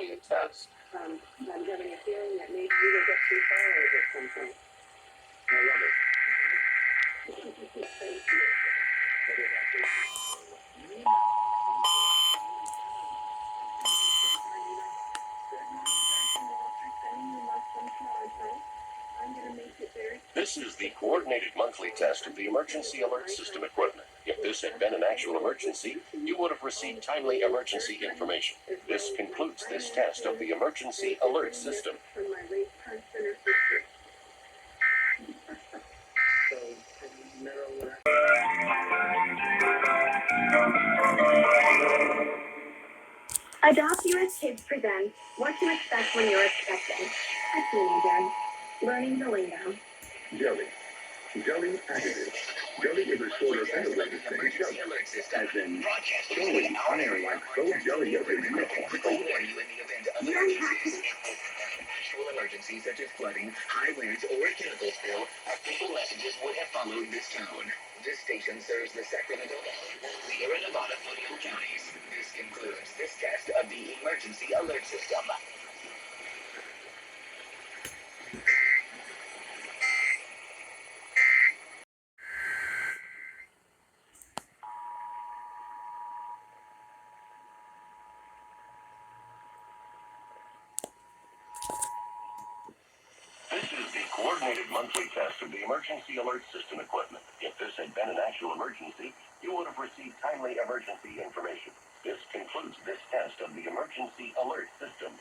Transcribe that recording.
only a test. I'm having a feeling that maybe we will get too far at some point. I love it. This is the coordinated monthly test of the emergency alert system equipment. If this had been an actual emergency, you would have received timely emergency information. This concludes this test of the emergency alert system. Adopt US Kids presents What to Expect When You're Expecting. A teenager. Learning the lingo. Jelly. Jelly additive. Jelly is a shorter anaerobic thing. Jelly has been flowing on air like so jelly as a unicorn. You don't have to. Actual emergencies such as flooding, high winds, or a chemical spill, official messages would have followed this tone. This station serves the Sacramento Valley, Sierra Nevada fluvial counties. This concludes this test of the emergency alert system. This is the coordinated monthly test of the emergency alert system equipment. If this had been an actual emergency, you would have received timely emergency information. This concludes this test of the emergency alert system.